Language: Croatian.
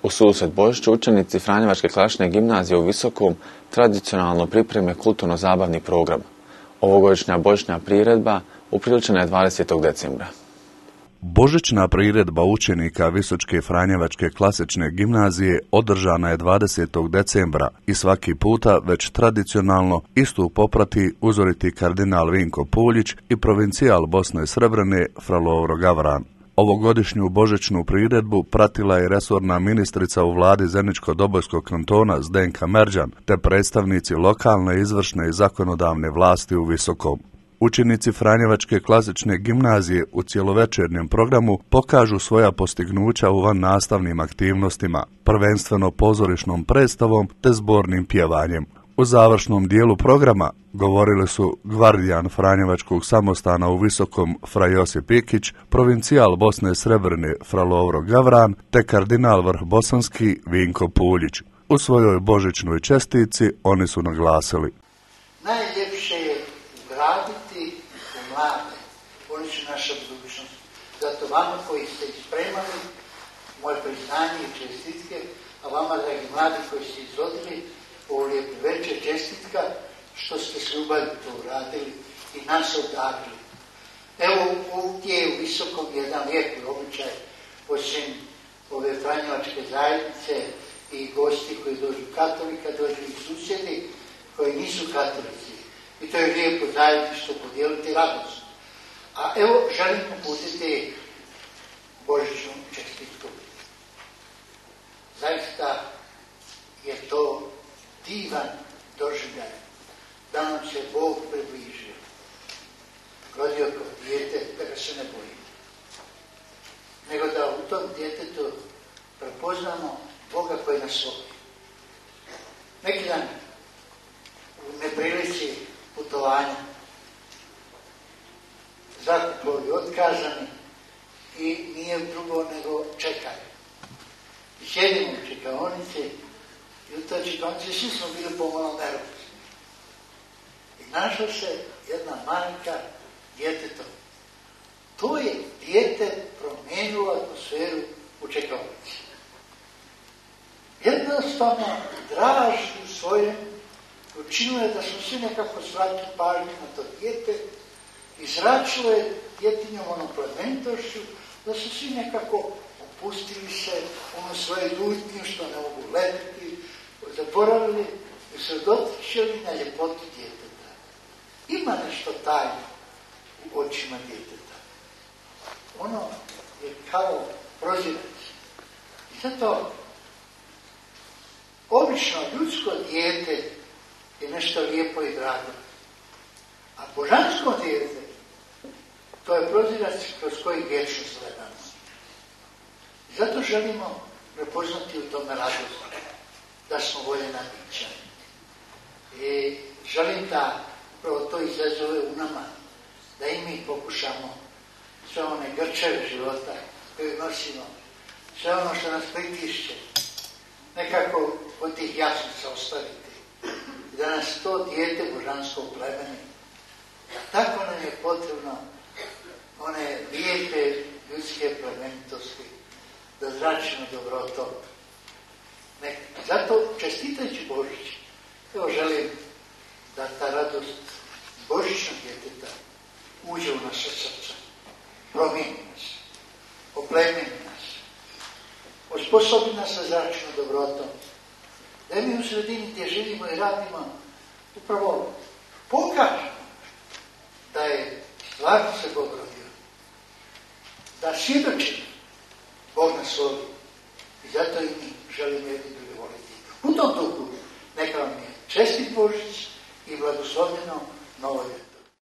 U susret Božiću učenici Franjevačke klasične gimnazije u Visokom tradicionalno pripreme kulturno-zabavni program. Ovogodišnja božićna priredba upriličena je 20. decembra. Božićna priredba učenika Visočke Franjevačke klasične gimnazije održana je 20. decembra i svaki puta već tradicionalno istu poprati uzoriti kardinal Vinko Puljić i provincijal Bosne i Srebrene fra Lovro Gavran. Ovogodišnju božićnu priredbu pratila je resorna ministrica u vladi Zeničko-Dobojskog kantona Zdenka Merđan te predstavnici lokalne, izvršne i zakonodavne vlasti u Visokom. Učenici Franjevačke klasične gimnazije u cjelovečernjem programu pokažu svoja postignuća u vannastavnim aktivnostima, prvenstveno pozorišnom predstavom te zbornim pjevanjem. U završnom dijelu programa govorili su gvardijan Franjevačkog samostana u Visokom fra Josip Ikić, provincijal Bosne i Srebrne fra Lovro Gavran te kardinal Vrh Bosanski Vinko Puljić. U svojoj božićnoj čestitci oni su naglasili: najljepše je ugraditi u mlade, oni su naša budućnost. Zato vama koji ste spremali, moje priznanje i čestitke, a vama, dragi mladi koji ste izvodili ovo lijepo večer, čestitka što ste s ljubavlju to uradili i nas obdarili. Evo ovdje je u Visokom jedan lijepi običaj, osim ove Franjevačke zajednice i gosti koji dođu katolika, dođu i susjedi koji nisu katolici. I to je lijepo zajedništvo, podijeliti radost. A evo želim uputiti božićnu čestitku. Zaista je to divan doživljaj da nam se Bog približio. Rodio kao dijete, da ga se ne bojimo. Nego da u tom djetetu prepoznamo Boga koji nas voli. Neki dan u neprilici putovanja zakuplovi otkazani i nije drugo nego čekanje. I sjedimo u čekaonici i u toj čekaonici svi smo bili pomalo nervozni. I našla se jedna majka djetetom. To je dijete promijenilo atmosferu u čekaonici. Jednostavno draži u svojem učinilo je da smo svi nekako svratili pažnju na to dijete i zračilo je djetinjom onom plemenitošću da su svi nekako opustili se ono svoje ljutnje što ne mogu letiti, zaboravili i se dotičili na ljepotu djeteta. Ima nešto tajno u očima djeteta. Ono je kao prozirac. I zato obično ljudsko dijete je nešto lijepo i drago. A božansko dijete, to je prozirac kroz koji vječnost gledamo. I zato želimo prepoznati u tome radost, da smo voljena bića. I želim da upravo to izazove u nama, da i mi pokušamo sve one grčeve života koje nosimo, sve ono što nas pritišće, nekako od tih jasnica ostaviti. Da nas to dijete božansko plemeni. Tako nam je potrebno one lijepe ljudske plemenitosti, da zračimo dobrotom. Zato čestitajući Božić, evo želim da ta radost božićnog djeteta uđe u naše srce, promijeni nas, oplemeni nas, osposobi nas za zračnom dobrotom, da mi u sredini gdje živimo i radimo upravo pokažemo da je stvarno se Bog rodio, da svjedočimo Bog nas voli i zato i mi želimo jedni drugi voliti. U tom duhu neka vam je čestit Božić i blagoslovljeno novo